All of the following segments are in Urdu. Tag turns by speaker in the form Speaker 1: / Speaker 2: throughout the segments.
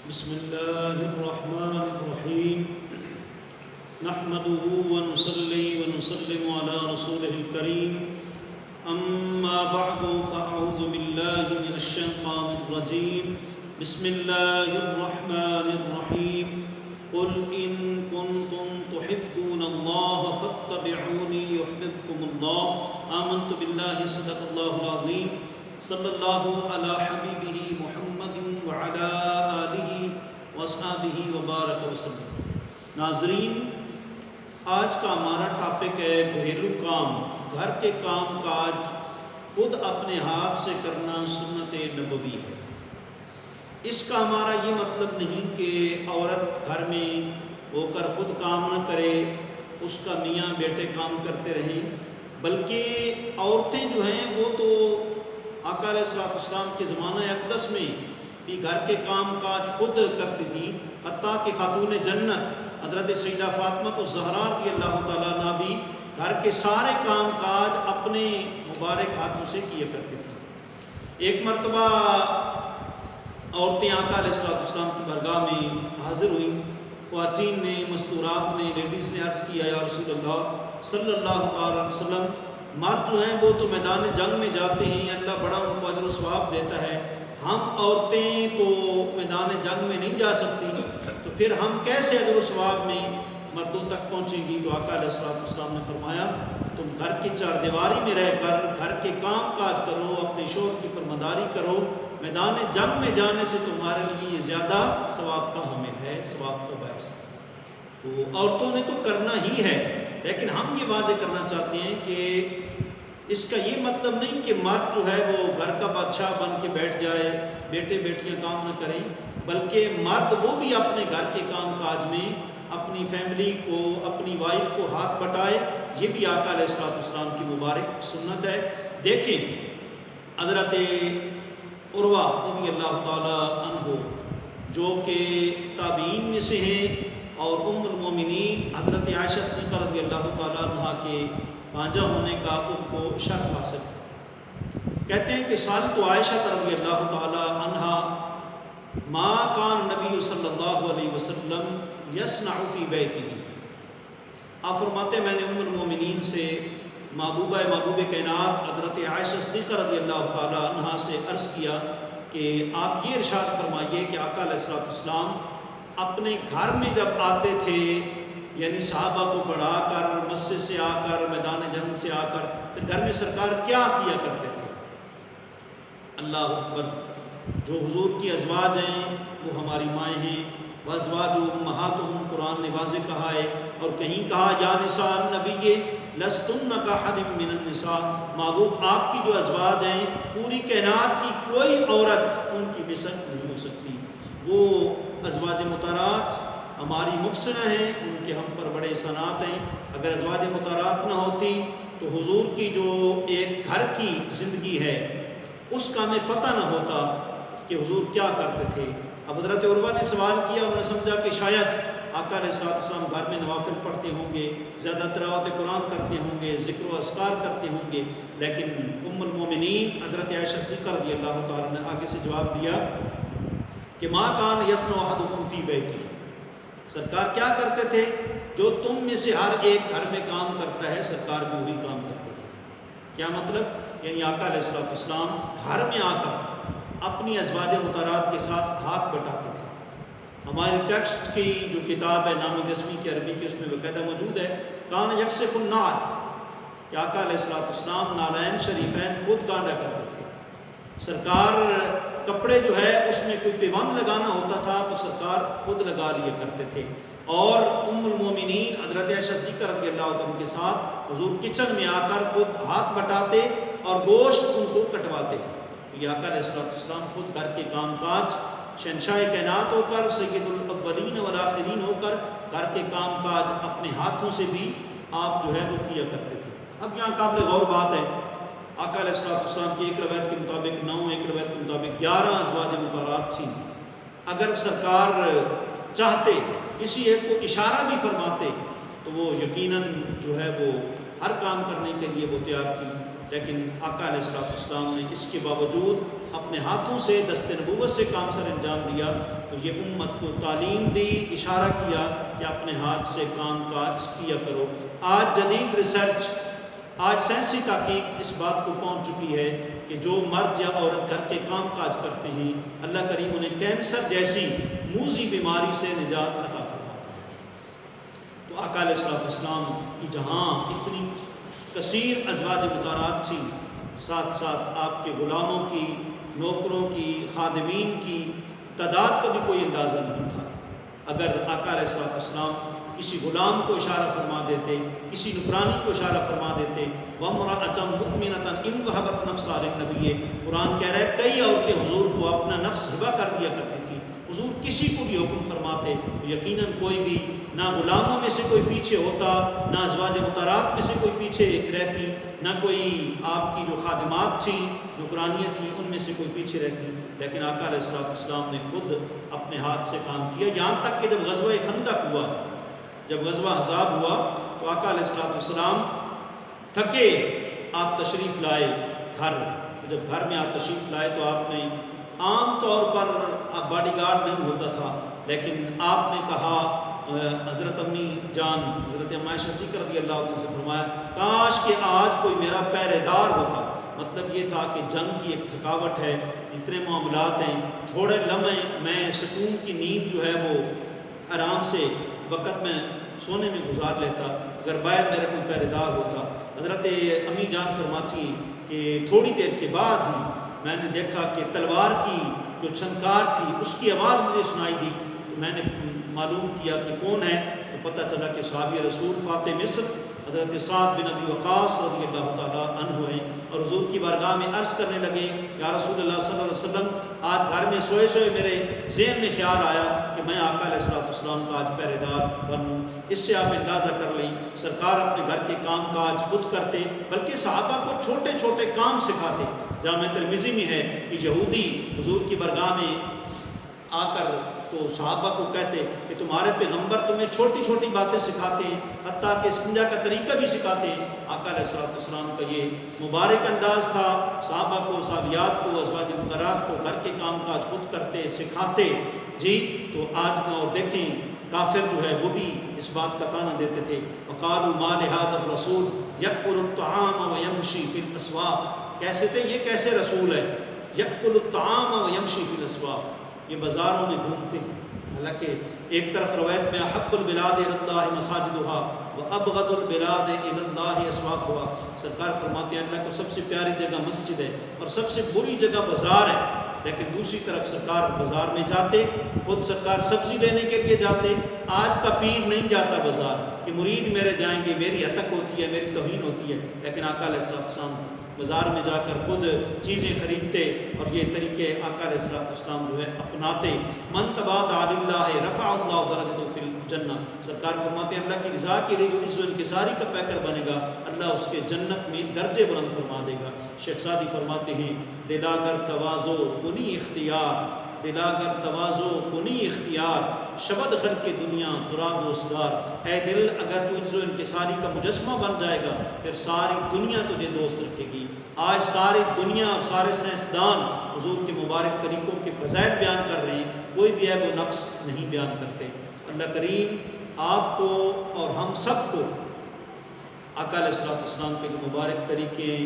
Speaker 1: بسم اللہ الرحمن الرحیم نحمده ونصلي ونسلم على رسوله الكريم اما بعد فاعوذ باللہ من الشیطان الرجیم بسم اللہ الرحمن الرحیم قل ان کنتم تحبون اللہ فاتبعونی یحببکم اللہ آمنت باللہ صدق اللہ العظیم صلی اللہ علی حبیبہ محمد وعلی آلہ واصحابہ وبارک وسلم۔ ناظرین، آج کا ہمارا ٹاپک ہے گھریلو کام، گھر کے کام کاج خود اپنے ہاتھ سے کرنا سنت نبوی ہے۔ اس کا ہمارا یہ مطلب نہیں کہ عورت گھر میں ہو کر خود کام نہ کرے، اس کا میاں بیٹے کام کرتے رہیں، بلکہ عورتیں جو ہیں وہ تو آقا علیہ السلام کے زمانہ اقدس میں بھی گھر کے کام کاج خود کرتی تھیں، حتیٰ کہ خاتون جنت حضرت سیدہ فاطمہ الزہرا رضی اللہ تعالیٰ عنہ بھی گھر کے سارے کام کاج اپنے مبارک ہاتھوں سے کیا کرتی تھیں۔ ایک مرتبہ عورتیں آقا علیہ السلام کی بارگاہ میں حاضر ہوئیں، خواتین نے، مستورات نے، لیڈیز نے عرض کیا، یا رسول اللہ صلی اللہ تعالی علیہ وسلم، مرد جو ہیں وہ تو میدان جنگ میں جاتے ہیں، اللہ بڑا ان کو اجر و ثواب دیتا ہے، ہم عورتیں تو میدان جنگ میں نہیں جا سکتی، تو پھر ہم کیسے اجر و ثواب میں مردوں تک پہنچیں گی؟ تو آقا علیہ السلام نے فرمایا، تم گھر کی چار دیواری میں رہ کر گھر کے کام کاج کرو، اپنے شوہر کی فرمانداری کرو، میدان جنگ میں جانے سے تمہارے لیے یہ زیادہ ثواب کا حامل ہے، ثواب کا باعث ہے۔ تو عورتوں نے تو کرنا ہی ہے، لیکن ہم یہ واضح کرنا چاہتے ہیں کہ اس کا یہ مطلب نہیں کہ مرد جو ہے وہ گھر کا بادشاہ بن کے بیٹھ جائے، بیٹے بیٹیاں کام نہ کریں، بلکہ مرد وہ بھی اپنے گھر کے کام کاج میں اپنی فیملی کو، اپنی وائف کو ہاتھ بٹائے، یہ بھی آقا علیہ السلام کی مبارک سنت ہے۔ دیکھیں حضرت عروہ رضی اللہ تعالیٰ عنہ جو کہ تابعین میں سے ہیں اور ام المومنین حضرت عائشہ صدیقہ رضی اللہ تعالیٰ عنہ کے بھانجا ہونے کا ان کو شرف حاصل ہے۔ کہتے ہیں کہ سالت عائشہ رضی اللہ تعالیٰ عنہ ما کان نبی صلی اللہ علیہ وسلم یصنع فی بیتہ، آپ فرماتے ہیں میں نے ام المومنین سے محبوب کائنات حضرت عائشہ صدیقہ رضی اللہ تعالیٰ عنہ سے عرض کیا کہ آپ یہ ارشاد فرمائیے کہ آقا علیہ السلام اپنے گھر میں جب آتے تھے، یعنی صحابہ کو پڑھا کر، مسجد سے آ کر، میدان جنگ سے آ کر، پھر گھر میں سرکار کیا کیا کرتے تھے؟ اللہ اکبر، جو حضور کی ازواج ہیں وہ ہماری مائیں ہیں، وازواج امہاتہم قرآن نے واضح کہا ہے، اور کہیں کہا یا نساء النبی لستن کاحد من النساء، محبوب آپ کی جو ازواج ہیں پوری کائنات کی کوئی عورت ان کی مثل نہیں ہو سکتی۔ وہ ازواج مطہرات ہماری محسنہ ہیں، ان کے ہم پر بڑے احسانات ہیں۔ اگر ازواج مطہرات نہ ہوتی تو حضور کی جو ایک گھر کی زندگی ہے اس کا ہمیں پتہ نہ ہوتا کہ حضور کیا کرتے تھے۔ اب حضرت عروہ نے سوال کیا، انہوں نے سمجھا کہ شاید آقا علیہ السلام گھر میں نوافل پڑھتے ہوں گے، زیادہ تلاوت قرآن کرتے ہوں گے، ذکر و اذکار کرتے ہوں گے، لیکن ام المومنین حضرت عائشہ صدیقہ رضی اللہ تعالیٰ نے آگے سے جواب دیا کہ ما کان یصنع احدکم فی بیتہ، سرکار کیا کرتے تھے؟ جو تم میں سے ہر ایک گھر میں کام کرتا ہے سرکار بھی وہی کام کرتے تھے۔ کیا مطلب؟ یعنی آقا علیہ السلام گھر میں آ کر اپنی ازواج مطہرات کے ساتھ ہاتھ بٹاتے تھے۔ ہماری ٹیکسٹ کی جو کتاب ہے نامی 10ویں کی عربی کی، اس میں باقاعدہ موجود ہے کان یکشف النعل، کہ آقا علیہ السلام نالین شریفین خود گانڈا کرتے تھے۔ سرکار کپڑے جو ہے اس میں کوئی پیوند لگانا ہوتا تھا تو سرکار خود لگا لیا کرتے تھے، اور ام المومنین حضرت عائشہ صدیقہ رضی اللہ عنہ کے ساتھ حضور کچن میں آ کر خود ہاتھ بٹاتے اور گوشت ان کو کٹواتے۔ تو یہ آقا علیہ السلام خود گھر کے کام کاج شہنشاہ کائنات ہو کر، سید الاولین والآخرین ہو کر، گھر کے کام کاج اپنے ہاتھوں سے بھی آپ جو ہے وہ کیا کرتے تھے۔ اب یہاں قابل غور بات ہے، آقا علیہ السلام کی ایک روایت کے مطابق 9، ایک روایت کے مطابق 11 ازواج مطہرات تھیں۔ اگر سرکار چاہتے کسی ایک کو اشارہ بھی فرماتے تو وہ یقیناً جو ہے وہ ہر کام کرنے کے لیے وہ تیار تھی، لیکن آقا علیہ السلام نے اس کے باوجود اپنے ہاتھوں سے دست نبوت سے کام سر انجام دیا تو یہ امت کو تعلیم دی، اشارہ کیا کہ اپنے ہاتھ سے کام کاج کیا کرو۔ آج جدید ریسرچ، آج سائنسی تحقیق اس بات کو پہنچ چکی ہے کہ جو مرد یا عورت گھر کے کام کاج کرتے ہیں اللہ کریم انہیں کینسر جیسی موذی بیماری سے نجات عطا فرماتا ہے۔ تو آقا علیہ السلام کی جہاں اتنی کثیر ازواج مطہرات تھیں، ساتھ ساتھ آپ کے غلاموں کی، نوکروں کی، خادمین کی تعداد کا بھی کوئی اندازہ نہیں تھا۔ اگر آقا علیہ السلام کسی غلام کو اشارہ فرما دیتے، کسی نکرانی کو اشارہ فرما دیتے، وَامْرَأَةً مُؤْمِنَةً إِنْ وَهَبَتْ نَفْسَهَا لِلنَّبِيِّ، قرآن کہہ رہا ہے کئی عورتیں حضور کو اپنا نفس ہبہ کر دیا کرتی تھی۔ حضور کسی کو بھی حکم فرماتے یقیناً کوئی بھی نہ غلاموں میں سے کوئی پیچھے ہوتا، نہ ازواج مطہرات میں سے کوئی پیچھے رہتی، نہ کوئی آپ کی جو خادمات تھیں، نکرانیاں تھیں، ان میں سے کوئی پیچھے رہتی، لیکن آقا علیہ السلام نے خود اپنے ہاتھ سے کام کیا۔ یہاں تک کہ جب غزوہ خندق ہوا، جب غزوہ احزاب ہوا تو آقا علیہ السلام تھکے آپ تشریف لائے گھر۔ جب گھر میں آپ تشریف لائے تو آپ نے عام طور پر باڈی گارڈ نہیں ہوتا تھا، لیکن آپ نے کہا، حضرت امی جان حضرت عائشہ صدیقہ رضی اللہ عنہ سے فرمایا کاش کہ آج کوئی میرا پہرے دار ہوتا۔ مطلب یہ تھا کہ جنگ کی ایک تھکاوٹ ہے، اتنے معاملات ہیں، تھوڑے لمحے میں سکون کی نیند جو ہے وہ آرام سے وقت میں سونے میں گزار لیتا اگر باہر میرا کوئی پہرے دار ہوتا۔ حضرت امی جان فرماتی ہیں کہ تھوڑی دیر کے بعد ہی میں نے دیکھا کہ تلوار کی جو چھنکار تھی اس کی آواز مجھے سنائی دی، تو میں نے معلوم کیا کہ کون ہے، تو پتہ چلا کہ صحابی رسول فاتح مصر حضرت سعد بن ابی وقاص رضی اللہ تعالیٰ عنہ ہیں، اور حضور کی بارگاہ میں عرض کرنے لگے یا رسول اللہ صلی اللہ علیہ وسلم آج گھر میں سوئے سوئے میرے ذہن میں خیال آیا کہ میں آقا علیہ السلام کا آج پہرے دار بنوں۔ اس سے آپ اندازہ کر لیں سرکار اپنے گھر کے کام کاج خود کرتے، بلکہ صحابہ کو چھوٹے چھوٹے کام سکھاتے۔ جامع ترمذی میں ہے کہ یہودی حضور کی بارگاہ میں آ کر تو صحابہ کو کہتے کہ تمہارے پیغمبر تمہیں چھوٹی چھوٹی باتیں سکھاتے ہیں، حتیٰ کہ استنجا کا طریقہ بھی سکھاتے ہیں۔ آقا علیہ السلام کا یہ مبارک انداز تھا، صحابہ کو، صحابیات کو، ازواج مطہرات کو گھر کے کام کاج خود کرتے سکھاتے۔ جی تو آج کا اور دیکھیں کافر جو ہے وہ بھی اس بات کا طعنہ دیتے تھے، وقالوا ما لهذا الرسول يأكل الطعام ويمشي في الاسواق، کیسے تھے یہ کیسے رسول ہے، يأكل الطعام ويمشي في الاسواق، یہ بازاروں میں گھومتے ہیں۔ حالانکہ ایک طرف روایت میں احب البلاد الی اللہ مساجدها وابغض البلاد الی اللہ اسواقها، سرکار فرماتے ہیں اللہ کو سب سے پیاری جگہ مسجد ہے اور سب سے بری جگہ بازار ہے، لیکن دوسری طرف سرکار بازار میں جاتے، خود سرکار سبزی لینے کے لیے جاتے۔ آج کا پیر نہیں جاتا بازار کہ مرید میرے جائیں گے، میری ہتک ہوتی ہے، میری توہین ہوتی ہے، لیکن آقا علیہ السلام بازار میں جا کر خود چیزیں خریدتے اور یہ طریقے آقا علیہ السلام جو ہے اپناتے۔ من تواضع للہ رفع اللہ درجتہ فی الجنہ، سرکار فرماتے ہیں اللہ کی رضا کے لیے جو عزو انکساری کا پیکر بنے گا اللہ اس کے جنت میں درجے بلند فرما دے گا۔ شیخ سعدی فرماتے ہیں دلاگر تواضع کنی اختیار، دلاگر تواضع کنی اختیار، شبد خلق دنیا ترا دوستدار، اے دل اگر تو عزو انکساری کا مجسمہ بن جائے گا پھر ساری دنیا تجھے دوست رکھے گی۔ آج ساری دنیا اور سارے سائنسدان حضور کے مبارک طریقوں کے فضائل بیان کر رہے ہیں، کوئی بھی عیب و نقص نہیں بیان کرتے۔ اللہ کریم آپ کو اور ہم سب کو آقا علیہ السلام کے جو مبارک طریقے،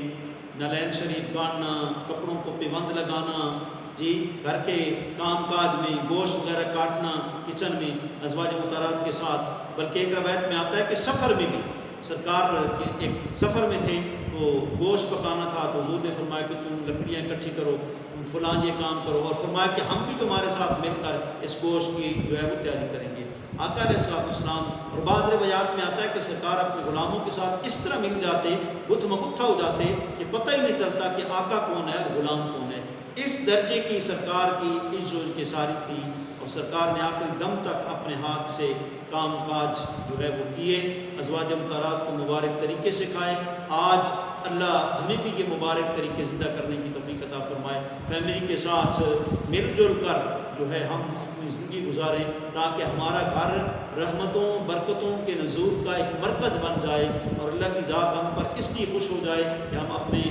Speaker 1: نالین شریف گاڑنا، کپڑوں کو پیوند لگانا، جی گھر کے کام کاج میں گوشت وغیرہ کاٹنا کچن میں ازواج مطہرات کے ساتھ، بلکہ ایک روایت میں آتا ہے کہ سفر میں بھی سرکار کے ایک سفر میں تھے تو گوشت پکانا تھا تو حضور نے فرمایا کہ تم لکڑیاں اکٹھی کرو، تم فلاں یہ کام کرو، اور فرمایا کہ ہم بھی تمہارے ساتھ مل کر اس گوشت کی جو ہے وہ تیاری کریں گے۔ آقا علیہ السلام اور بعض روایات میں آتا ہے کہ سرکار اپنے غلاموں کے ساتھ اس طرح مل جاتے، گتھ مگتھا ہو جاتے کہ پتہ ہی نہیں چلتا کہ آقا کون ہے اور غلام کون ہے۔ اس درجے کی سرکار کی عزت و انکساری تھی، اور سرکار نے آخری دم تک اپنے ہاتھ سے کام کاج جو ہے وہ کیے، ازواج مطہرات کو مبارک طریقے سکھائے۔ آج اللہ ہمیں بھی یہ مبارک طریقے زندہ کرنے کی توفیق عطا فرمائے، فیملی کے ساتھ مل جل کر جو ہے ہم اپنی زندگی گزاریں تاکہ ہمارا گھر رحمتوں برکتوں کے نزول کا ایک مرکز بن جائے، اور اللہ کی ذات ہم پر اس لیے خوش ہو جائے کہ ہم اپنے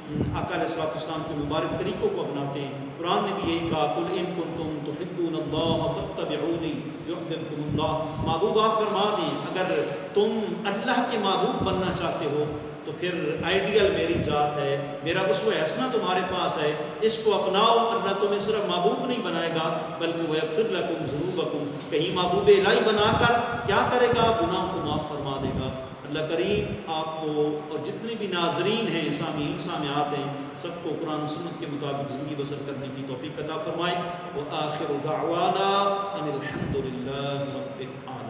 Speaker 1: آقا علیہ الصلوۃ والسلام کے مبارک طریقوں کو اپناتے ہیں۔ قرآن نے بھی یہی کہا قل ان کنتم تحبون اللہ فاتبعونی یحببکم اللہ۔ محبوب آپ فرما دیں اگر تم اللہ کے محبوب بننا چاہتے ہو تو پھر آئیڈیل میری ذات ہے، میرا اسوہ حسنہ تمہارے پاس ہے، اس کو اپناؤ۔ اللہ تمہیں صرف محبوب نہیں بنائے گا بلکہ ویغفر لکم ذنوبکم، کہیں محبوب الہی بنا کر کیا کرے گا؟ گناہوں کو معاف فرما دے گا۔ اللہ کریم آپ کو اور جتنے بھی ناظرین ہیں، سامعین سامعات ہیں، سب کو قرآن و سنت کے مطابق زندگی بسر کرنے کی توفیق عطا فرمائے۔ وآخر دعوانا ان الحمد للہ رب العالمین۔